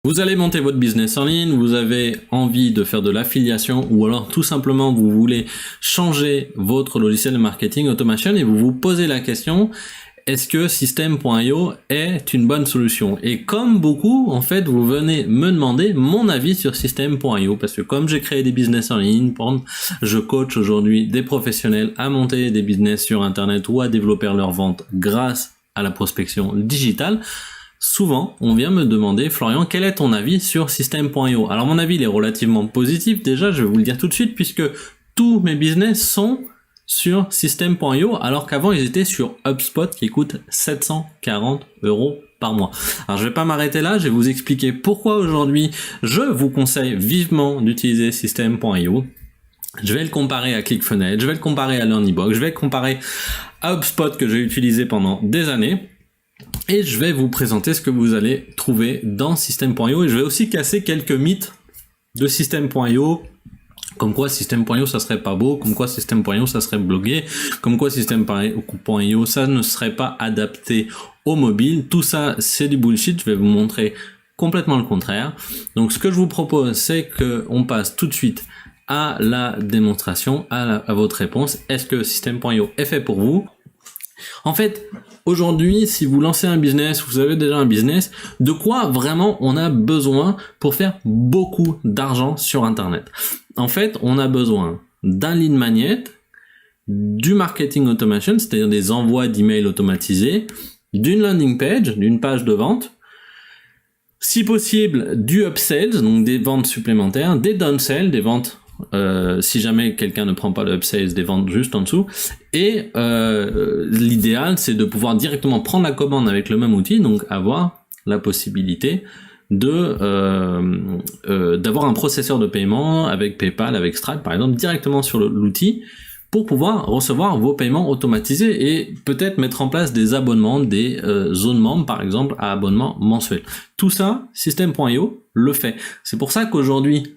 Vous allez monter votre business en ligne, vous avez envie de faire de l'affiliation ou alors tout simplement vous voulez changer votre logiciel de marketing automation et vous vous posez la question, est-ce que System.io est une bonne solution? Et comme beaucoup, en fait, vous venez me demander mon avis sur System.io parce que comme j'ai créé des business en ligne, je coach aujourd'hui des professionnels à monter des business sur Internet ou à développer leur vente grâce à la prospection digitale. Souvent, on vient me demander, Florian, quel est ton avis sur System.io? Alors mon avis, il est relativement positif, déjà, je vais vous le dire tout de suite, puisque tous mes business sont sur System.io, alors qu'avant, ils étaient sur HubSpot, qui coûte 740 € par mois. Alors je vais pas m'arrêter là, je vais vous expliquer pourquoi aujourd'hui, je vous conseille vivement d'utiliser System.io. Je vais le comparer à ClickFunnels, je vais le comparer à LearnyBox, je vais le comparer à HubSpot que j'ai utilisé pendant des années. Et je vais vous présenter ce que vous allez trouver dans System.io et je vais aussi casser quelques mythes de System.io, comme quoi System.io ça serait pas beau, comme quoi System.io ça serait blogué, comme quoi System.io ça ne serait pas adapté au mobile. Tout ça c'est du bullshit, je vais vous montrer complètement le contraire. Donc ce que je vous propose c'est qu'on passe tout de suite à la démonstration, à votre réponse. Est-ce que System.io est fait pour vous? En fait, aujourd'hui, si vous lancez un business, vous avez déjà un business, de quoi vraiment on a besoin pour faire beaucoup d'argent sur Internet? En fait, on a besoin d'un lead magnet, du marketing automation, c'est-à-dire des envois d'emails automatisés, d'une landing page, d'une page de vente, si possible du upsells, donc des ventes supplémentaires, des downsells, des ventes si jamais quelqu'un ne prend pas le upsales, des ventes juste en dessous, et l'idéal c'est de pouvoir directement prendre la commande avec le même outil, donc avoir la possibilité de d'avoir un processeur de paiement avec PayPal, avec Stripe par exemple, directement sur l'outil pour pouvoir recevoir vos paiements automatisés et peut-être mettre en place des abonnements, des zones membres par exemple à abonnement mensuel. Tout ça, System.io le fait. C'est pour ça qu'aujourd'hui,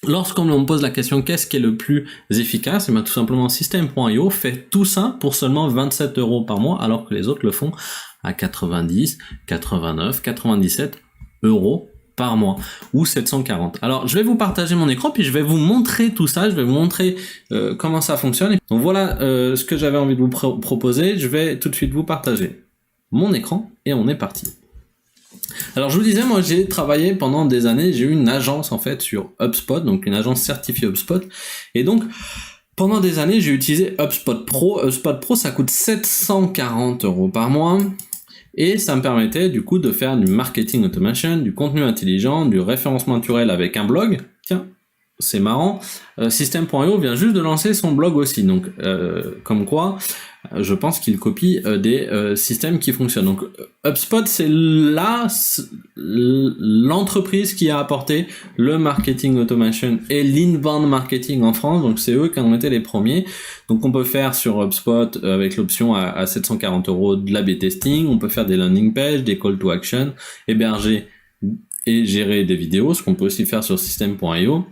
lorsqu'on me pose la question qu'est-ce qui est le plus efficace, et bien tout simplement System.io fait tout ça pour seulement 27 € par mois, alors que les autres le font à 90, 89, 97 € par mois, ou 740. Alors je vais vous partager mon écran, puis je vais vous montrer tout ça, je vais vous montrer comment ça fonctionne. Donc voilà ce que j'avais envie de vous proposer, je vais tout de suite vous partager mon écran, et on est parti. Alors je vous disais, moi j'ai travaillé pendant des années, j'ai eu une agence en fait sur HubSpot, donc une agence certifiée HubSpot, et donc pendant des années j'ai utilisé HubSpot Pro. HubSpot Pro ça coûte 740 € par mois, et ça me permettait du coup de faire du marketing automation, du contenu intelligent, du référencement naturel avec un blog. Tiens, c'est marrant, System.io vient juste de lancer son blog aussi, donc comme quoi je pense qu'il copie des systèmes qui fonctionnent. Donc HubSpot c'est l'entreprise qui a apporté le marketing automation et l'inbound marketing en France, donc c'est eux qui ont été les premiers. Donc on peut faire sur HubSpot avec l'option à 740 € de l'A/B testing, on peut faire des landing pages, des call to action, héberger et gérer des vidéos, ce qu'on peut aussi faire sur System.io.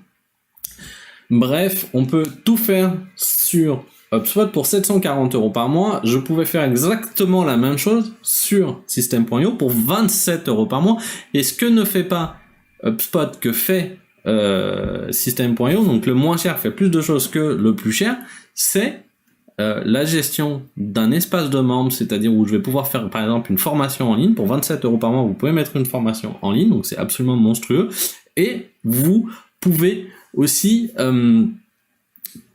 Bref, on peut tout faire sur HubSpot pour 740 € par mois. Je pouvais faire exactement la même chose sur System.io pour 27 € par mois. Et ce que ne fait pas HubSpot que fait System.io, donc le moins cher fait plus de choses que le plus cher, c'est la gestion d'un espace de membres, c'est-à-dire où je vais pouvoir faire par exemple une formation en ligne. Pour 27 € par mois, vous pouvez mettre une formation en ligne, donc c'est absolument monstrueux. Et vous pouvez aussi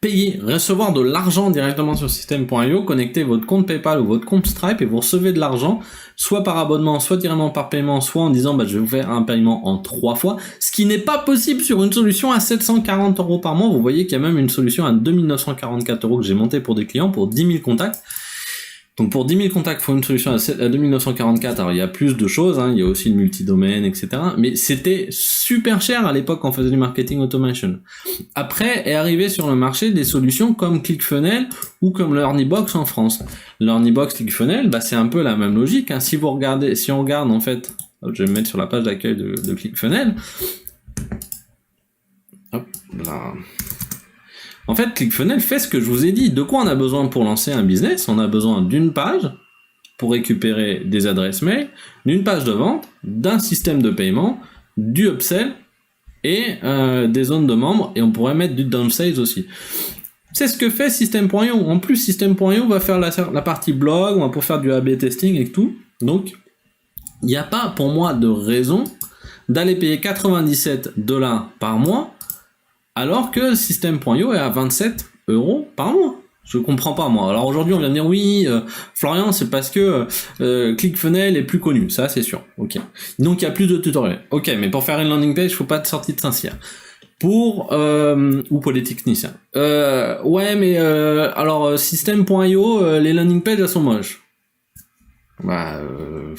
payer, recevoir de l'argent directement sur System.io, connecter votre compte PayPal ou votre compte Stripe et vous recevez de l'argent, soit par abonnement, soit directement par paiement, soit en disant je vais vous faire un paiement en 3 fois, ce qui n'est pas possible sur une solution à 740 € par mois. Vous voyez qu'il y a même une solution à 2944 € que j'ai montée pour des clients pour 10 000 contacts. Donc pour 10 000 contacts, il faut une solution à 2944. Alors il y a plus de choses, il y a aussi le multidomaine, etc. Mais c'était super cher à l'époque quand on faisait du marketing automation. Après est arrivé sur le marché des solutions comme ClickFunnels ou comme LearnyBox en France. LearnyBox, ClickFunnels, c'est un peu la même logique. Si on regarde en fait, je vais me mettre sur la page d'accueil de ClickFunnels. Hop là. En fait, ClickFunnels fait ce que je vous ai dit. De quoi on a besoin pour lancer un business? On a besoin d'une page pour récupérer des adresses mail, d'une page de vente, d'un système de paiement, du upsell et des zones de membres, et on pourrait mettre du downside aussi. C'est ce que fait System.io. En plus, System.io va faire la partie blog, on va pour faire du A/B testing et tout. Donc, il n'y a pas pour moi de raison d'aller payer 97 $ par mois alors que System.io est à 27 € par mois. Je comprends pas, moi. Alors aujourd'hui, on vient me dire, oui, Florian, c'est parce que ClickFunnels est plus connu. Ça, c'est sûr. Ok. Donc, il y a plus de tutoriels. Ok, mais pour faire une landing page, il faut pas de sortie de Saint-Cyr. Ou Polytechnicien. Ouais, mais alors, System.io, les landing pages, elles sont moches. Bah,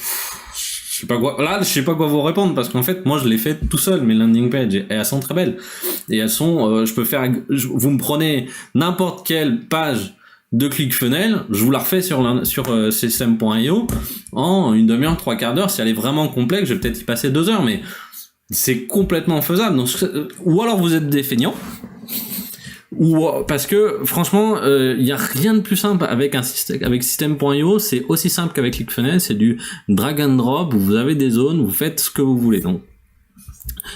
je sais pas quoi. Là, je sais pas quoi vous répondre parce qu'en fait, moi, je l'ai fait tout seul, mes landing pages, et elles sont très belles. Et elles sont, vous me prenez n'importe quelle page de ClickFunnels, je vous la refais sur System.io en une demi-heure, 3/4 d'heure. Si elle est vraiment complexe, je vais peut-être y passer 2 heures, mais c'est complètement faisable. Donc, ou alors vous êtes des feignants, ou parce que franchement, il y a rien de plus simple avec System.io. C'est aussi simple qu'avec ClickFunnels. C'est du drag and drop. Vous avez des zones, vous faites ce que vous voulez. Donc,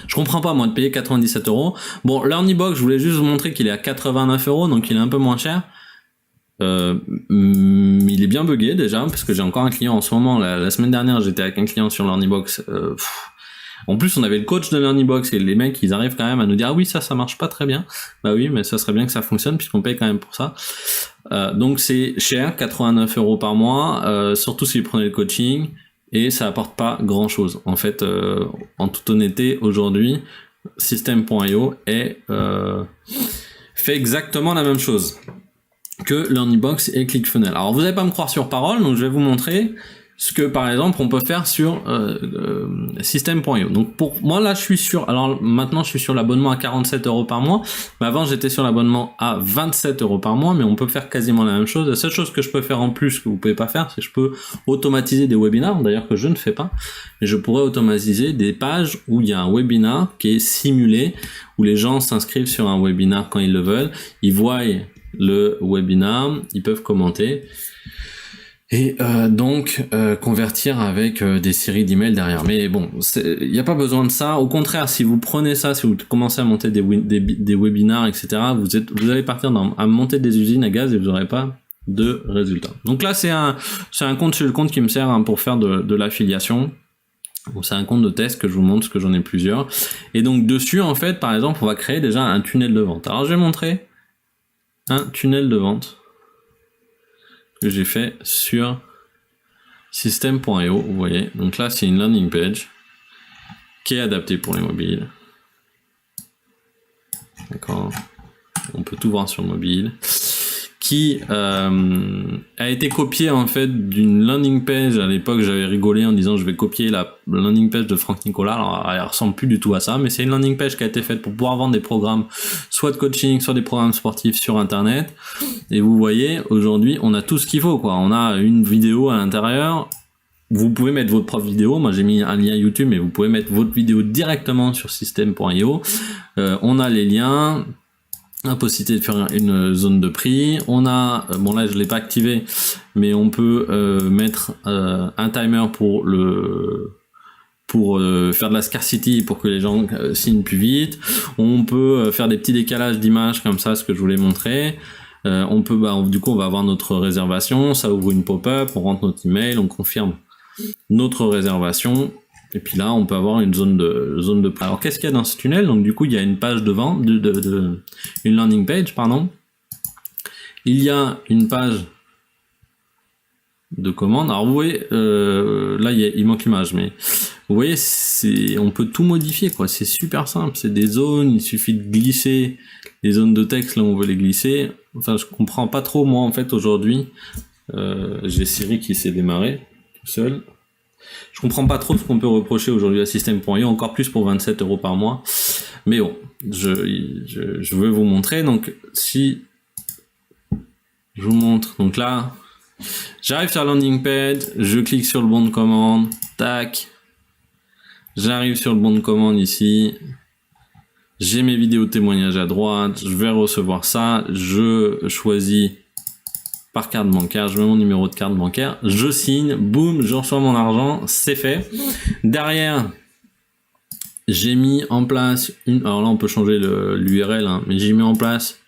je comprends pas moi de payer 97 €. Bon, l'Earnybox, je voulais juste vous montrer qu'il est à 89 €, donc il est un peu moins cher. Il est bien buggé déjà, parce que j'ai encore un client en ce moment. La semaine dernière, j'étais avec un client sur l'Earnybox. En plus, on avait le coach de l'Earnybox et les mecs, ils arrivent quand même à nous dire, ah oui, ça marche pas très bien. Bah oui, mais ça serait bien que ça fonctionne puisqu'on paye quand même pour ça. Donc c'est cher, 89 € par mois, surtout si vous prenez le coaching, et ça apporte pas grand chose. En fait, en toute honnêteté, aujourd'hui, System.io fait exactement la même chose que l'Earnybox et ClickFunnels. Alors vous n'allez pas me croire sur parole, donc je vais vous montrer ce que par exemple on peut faire sur System.io. Donc pour moi là maintenant je suis sur l'abonnement à 47 € par mois, mais avant j'étais sur l'abonnement à 27 € par mois, mais on peut faire quasiment la même chose. La seule chose que je peux faire en plus que vous pouvez pas faire, c'est que je peux automatiser des webinars, d'ailleurs que je ne fais pas, mais je pourrais automatiser des pages où il y a un webinar qui est simulé, où les gens s'inscrivent sur un webinar quand ils le veulent, ils voient le webinar, ils peuvent commenter, et donc convertir avec des séries d'emails derrière. Mais bon, il n'y a pas besoin de ça. Au contraire, si vous prenez ça, si vous commencez à monter des webinars, etc., vous allez partir à monter des usines à gaz et vous n'aurez pas de résultats. Donc là, c'est un compte sur le compte qui me sert pour faire de l'affiliation. Bon, c'est un compte de test que je vous montre, parce que j'en ai plusieurs. Et donc dessus, en fait, par exemple, on va créer déjà un tunnel de vente. Alors je vais montrer un tunnel de vente que j'ai fait sur System.io, vous voyez. Donc là, c'est une landing page qui est adaptée pour les mobiles. D'accord. On peut tout voir sur le mobile. Qui a été copié en fait d'une landing page. À l'époque, j'avais rigolé en disant je vais copier la landing page de Franck Nicolas. Alors elle ressemble plus du tout à ça, mais c'est une landing page qui a été faite pour pouvoir vendre des programmes, soit de coaching, soit des programmes sportifs sur internet. Et vous voyez, aujourd'hui, on a tout ce qu'il faut, quoi. On a une vidéo à l'intérieur. Vous pouvez mettre votre propre vidéo. Moi, j'ai mis un lien YouTube, mais vous pouvez mettre votre vidéo directement sur System.io. On a les liens. La possibilité de faire une zone de prix. On a, bon là je l'ai pas activé, mais on peut mettre un timer pour faire de la scarcity pour que les gens signent plus vite. On peut faire des petits décalages d'images comme ça, ce que je voulais montrer. On peut, du coup on va avoir notre réservation, ça ouvre une pop-up, on rentre notre email, on confirme notre réservation. Et puis là, on peut avoir une zone de prix. Alors, qu'est-ce qu'il y a dans ce tunnel? Donc, du coup, il y a une page de vente, une landing page, pardon. Il y a une page de commande. Alors, vous voyez, là, il manque l'image, mais vous voyez, on peut tout modifier, quoi. C'est super simple. C'est des zones. Il suffit de glisser les zones de texte là où on veut les glisser. Enfin, je comprends pas trop, moi, en fait, aujourd'hui. J'ai Siri qui s'est démarré tout seul. Je comprends pas trop ce qu'on peut reprocher aujourd'hui à System.io, encore plus pour 27 € par mois. Mais bon, je veux vous montrer. Donc, si je vous montre, donc là, j'arrive sur la landing page, je clique sur le bon de commande, tac, j'arrive sur le bon de commande ici, j'ai mes vidéos témoignages à droite, je vais recevoir ça, je choisis par carte bancaire, je mets mon numéro de carte bancaire, je signe, boum, je reçois mon argent, c'est fait. Derrière, j'ai mis en place alors là on peut changer l'URL, hein, mais j'ai mis en place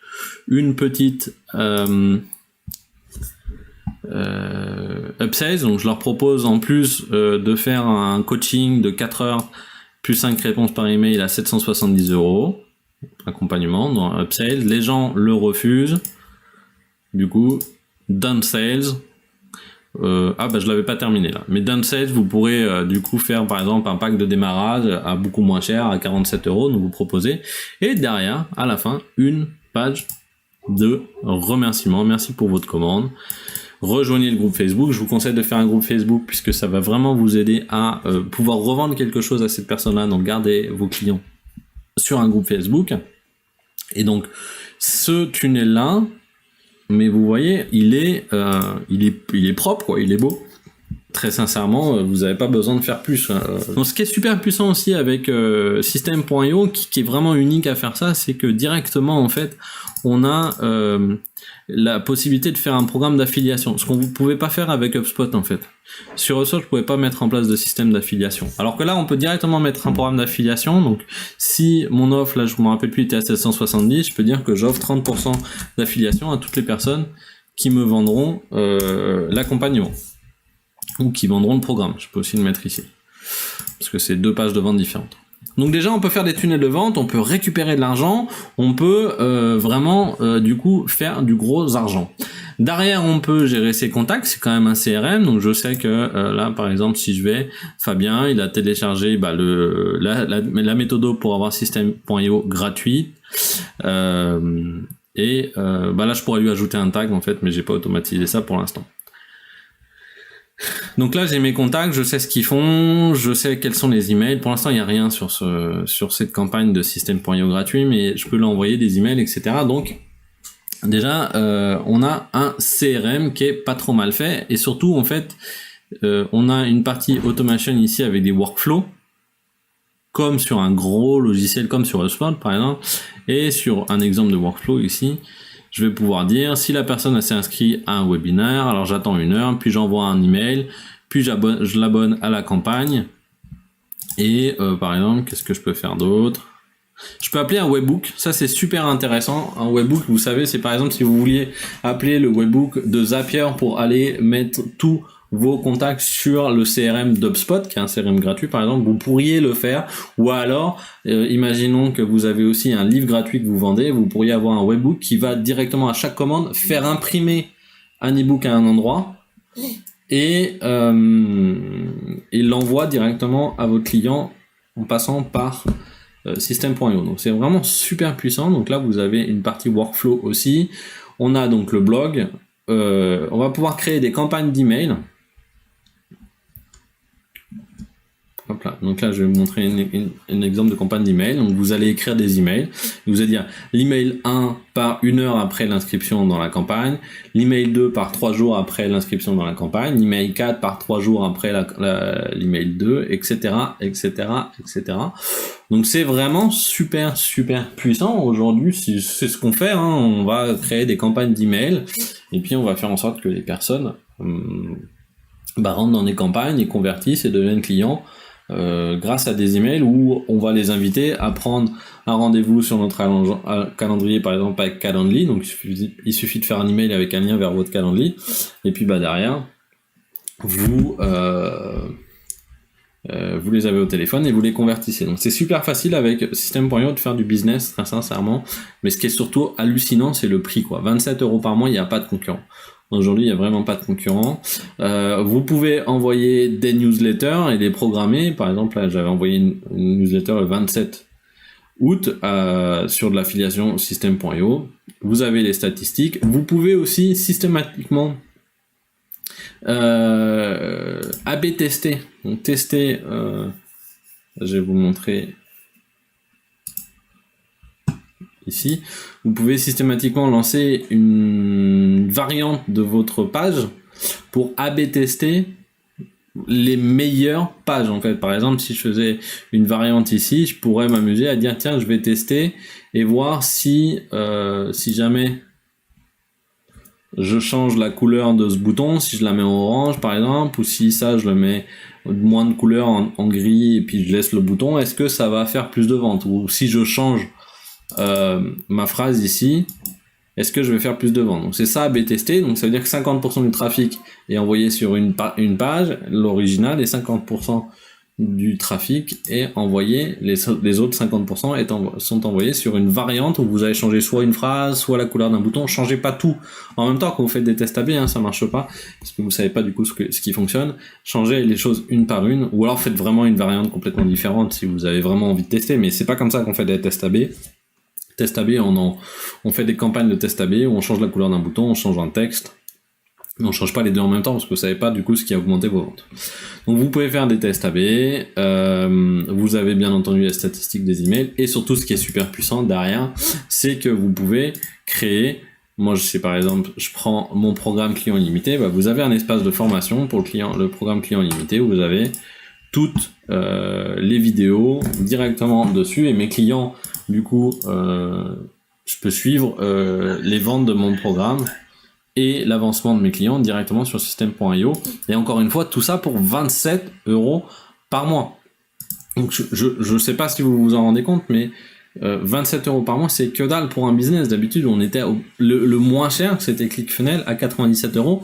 une petite upsales, donc je leur propose en plus de faire un coaching de 4 heures plus 5 réponses par email à 770 €, accompagnement dans upsales. Les gens le refusent, du coup downsales. Je l'avais pas terminé là. Mais downsales, vous pourrez du coup faire par exemple un pack de démarrage à beaucoup moins cher, à 47 €, donc vous proposez. Et derrière, à la fin, une page de remerciement. Merci pour votre commande. Rejoignez le groupe Facebook. Je vous conseille de faire un groupe Facebook puisque ça va vraiment vous aider à pouvoir revendre quelque chose à cette personne-là. Donc gardez vos clients sur un groupe Facebook. Et donc ce tunnel-là, mais vous voyez, il est propre, quoi, il est beau. Très sincèrement, vous n'avez pas besoin de faire plus. Donc, ce qui est super puissant aussi avec System.io, qui est vraiment unique à faire ça, c'est que directement, en fait, on a la possibilité de faire un programme d'affiliation, ce qu'on ne pouvait pas faire avec HubSpot, en fait. Sur HubSpot, je ne pouvais pas mettre en place de système d'affiliation. Alors que là, on peut directement mettre un programme d'affiliation. Donc, si mon offre, là, je ne me rappelle plus, était à 770, je peux dire que j'offre 30% d'affiliation à toutes les personnes qui me vendront l'accompagnement ou qui vendront le programme. Je peux aussi le mettre ici parce que c'est 2 pages de vente différentes. Donc déjà, on peut faire des tunnels de vente, on peut récupérer de l'argent, on peut vraiment du coup faire du gros argent. Derrière, on peut gérer ses contacts, c'est quand même un CRM, donc je sais que là, par exemple, si je vais, Fabien, il a téléchargé la méthode pour avoir System.io gratuite, là, je pourrais lui ajouter un tag en fait, mais j'ai pas automatisé ça pour l'instant. Donc là, j'ai mes contacts, je sais ce qu'ils font, je sais quels sont les emails. Pour l'instant, il n'y a rien sur cette campagne de System.io gratuit, mais je peux leur envoyer des emails, etc. Donc, déjà, on a un CRM qui est pas trop mal fait. Et surtout, en fait, on a une partie automation ici avec des workflows, comme sur un gros logiciel, comme sur HubSpot, par exemple. Et sur un exemple de workflow ici, je vais pouvoir dire si la personne s'est inscrite à un webinaire, alors j'attends 1 heure, puis j'envoie un email, puis je l'abonne à la campagne. Et par exemple, qu'est-ce que je peux faire d'autre? Je peux appeler un webbook, ça c'est super intéressant. Un webbook, vous savez, c'est par exemple si vous vouliez appeler le webbook de Zapier pour aller mettre tous vos contacts sur le CRM d'HubSpot, qui est un CRM gratuit par exemple, vous pourriez le faire. Ou alors, imaginons que vous avez aussi un livre gratuit que vous vendez, vous pourriez avoir un webbook qui va directement à chaque commande faire imprimer un ebook à un endroit et il l'envoie directement à votre client en passant par System.io. Donc c'est vraiment super puissant. Donc là vous avez une partie workflow aussi. On a donc le blog. On va pouvoir créer des campagnes d'email. Hop là. Donc là, je vais vous montrer un exemple de campagne d'email. Donc vous allez écrire des emails. Vous allez dire l'email 1 part 1 heure après l'inscription dans la campagne, l'email 2 part 3 jours après l'inscription dans la campagne, l'email 4 part 3 jours après l'email 2, etc., etc., etc. Donc c'est vraiment super puissant. Aujourd'hui, c'est ce qu'on fait. On va créer des campagnes d'email et puis on va faire en sorte que les personnes rentrent dans des campagnes et convertissent et deviennent clients. Grâce à des emails où on va les inviter à prendre un rendez-vous sur notre calendrier, par exemple avec Calendly. Donc il suffit de faire un email avec un lien vers votre Calendly et puis derrière vous les avez au téléphone et vous les convertissez. Donc c'est super facile avec System.io de faire du business, très sincèrement. Mais ce qui est surtout hallucinant, c'est le prix, quoi. 27 € par mois, il n'y a pas de concurrent. Aujourd'hui, il n'y a vraiment pas de concurrent. Vous pouvez envoyer des newsletters et les programmer. Par exemple, là, j'avais envoyé une newsletter le 27 août sur de l'affiliation System.io. Vous avez les statistiques. Vous pouvez aussi systématiquement A/B tester. Donc tester, je vais vous montrer ici. Vous pouvez systématiquement lancer une variante de votre page pour A/B tester les meilleures pages en fait. Par exemple, si je faisais une variante ici, je pourrais m'amuser à dire tiens, je vais tester et voir si jamais je change la couleur de ce bouton, si je la mets en orange par exemple, ou si ça je le mets moins de couleur en gris et puis je laisse le bouton, est-ce que ça va faire plus de ventes? Ou si je change ma phrase ici, est-ce que je vais faire plus de ventes? Donc c'est ça A/B tester, donc ça veut dire que 50% du trafic est envoyé sur une page, l'original, et 50% du trafic est envoyé, les autres 50% sont envoyés sur une variante où vous allez changer soit une phrase, soit la couleur d'un bouton. Changez pas tout en même temps quand vous faites des tests A/B, ça marche pas, parce que vous savez pas du coup ce qui fonctionne. Changez les choses une par une, ou alors faites vraiment une variante complètement différente si vous avez vraiment envie de tester, mais c'est pas comme ça qu'on fait des tests A/B. Test A/B, on fait des campagnes de test A/B où on change la couleur d'un bouton, on change un texte, mais on change pas les deux en même temps parce que vous savez pas du coup ce qui a augmenté vos ventes. Donc vous pouvez faire des tests A/B, vous avez bien entendu les statistiques des emails, et surtout ce qui est super puissant derrière, c'est que vous pouvez créer, moi je sais par exemple, je prends mon programme client illimité, vous avez un espace de formation pour le programme client illimité où vous avez toutes les vidéos directement dessus, et mes clients, du coup, je peux suivre les ventes de mon programme et l'avancement de mes clients directement sur System.io. Et encore une fois, tout ça pour 27 € par mois. Donc je sais pas si vous vous en rendez compte, mais 27 € par mois, c'est que dalle pour un business. D'habitude, on était le moins cher, c'était ClickFunnels à 97 €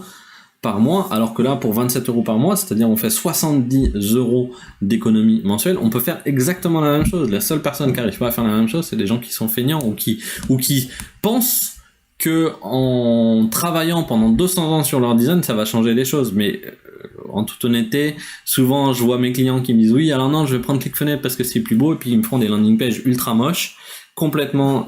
par mois, alors que là, pour 27 € par mois, c'est-à-dire on fait 70 € d'économie mensuelle, on peut faire exactement la même chose. La seule personne qui n'arrive pas à faire la même chose, c'est les gens qui sont feignants ou qui pensent que en travaillant pendant 200 ans sur leur design, ça va changer les choses. Mais en toute honnêteté, souvent je vois mes clients qui me disent oui, alors non, je vais prendre ClickFunnels parce que c'est plus beau, et puis ils me font des landing pages ultra moches, complètement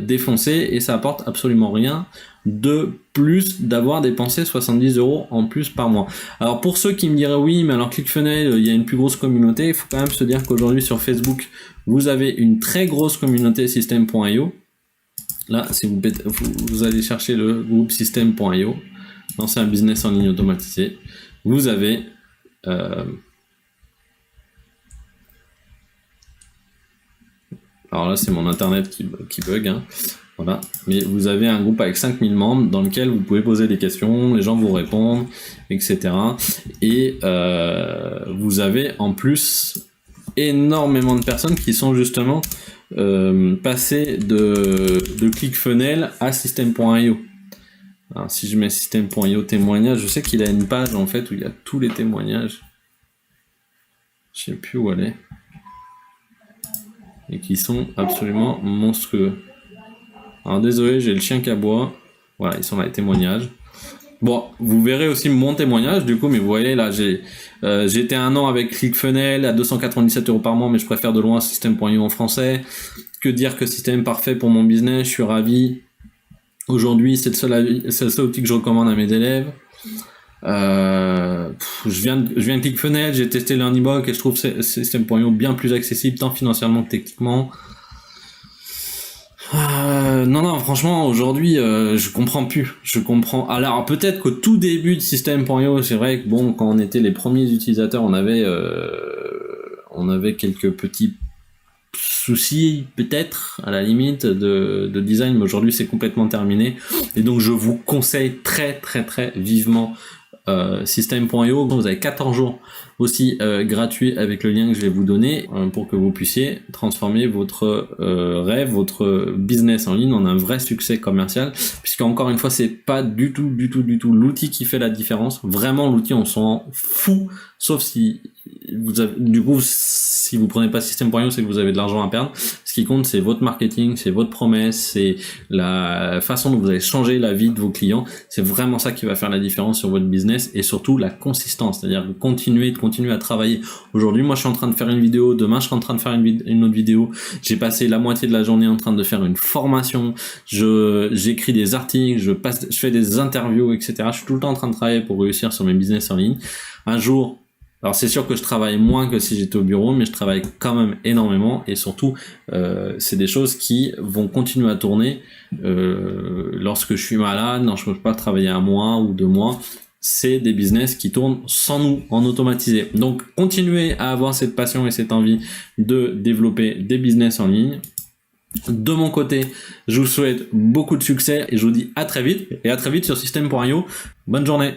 défoncées, et ça apporte absolument rien de plus d'avoir dépensé 70 € en plus par mois. Alors pour ceux qui me diraient oui, mais alors ClickFunnels, il y a une plus grosse communauté, il faut quand même se dire qu'aujourd'hui sur Facebook, vous avez une très grosse communauté System.io. Là, si vous allez chercher le groupe System.io, lancer un business en ligne automatisé, vous avez alors là c'est mon internet qui bug, voilà, mais vous avez un groupe avec 5000 membres dans lequel vous pouvez poser des questions, les gens vous répondent, etc. Et vous avez en plus énormément de personnes qui sont justement passées de ClickFunnels à System.io. Alors si je mets System.io témoignages, je sais qu'il a une page en fait où il y a tous les témoignages. Je sais plus où elle est. Et qui sont absolument monstrueux. Alors désolé, j'ai le chien qui aboie. Voilà, ils sont là, les témoignages. Bon, vous verrez aussi mon témoignage du coup, mais vous voyez là, j'ai été 1 an avec ClickFunnels à 297 € par mois, mais je préfère de loin System.io en français. Que dire que System parfait pour mon business, je suis ravi. Aujourd'hui, c'est le seul outil que je recommande à mes élèves. Je viens de ClickFunnels, j'ai testé Learnybox et je trouve System.io bien plus accessible tant financièrement que techniquement. Non, franchement, aujourd'hui, je comprends plus. Alors, peut-être qu'au tout début de System.io, c'est vrai que bon, quand on était les premiers utilisateurs, on avait quelques petits soucis, peut-être, à la limite, de design, mais aujourd'hui, c'est complètement terminé. Et donc, je vous conseille très, très, très vivement System.io. Vous avez 14 jours aussi gratuits avec le lien que je vais vous donner pour que vous puissiez transformer votre rêve, votre business en ligne en un vrai succès commercial, puisque encore une fois c'est pas du tout l'outil qui fait la différence. Vraiment l'outil on s'en fout, sauf si si vous prenez pas System.io, c'est que vous avez de l'argent à perdre. Ce qui compte, c'est votre marketing, c'est votre promesse, c'est la façon dont vous allez changer la vie de vos clients. C'est vraiment ça qui va faire la différence sur votre business, et surtout la consistance, c'est-à-dire continuer à travailler. Aujourd'hui, moi, je suis en train de faire une vidéo. Demain, je serai en train de faire une autre vidéo. J'ai passé la moitié de la journée en train de faire une formation. J'écris des articles, je fais des interviews, etc. Je suis tout le temps en train de travailler pour réussir sur mes business en ligne. Un jour, alors c'est sûr que je travaille moins que si j'étais au bureau, mais je travaille quand même énormément, et surtout c'est des choses qui vont continuer à tourner lorsque je suis malade, non, je ne peux pas travailler 1 mois ou 2 mois. C'est des business qui tournent sans nous, en automatisé. Donc continuez à avoir cette passion et cette envie de développer des business en ligne. De mon côté, je vous souhaite beaucoup de succès et je vous dis à très vite, et à très vite sur System.io. Bonne journée.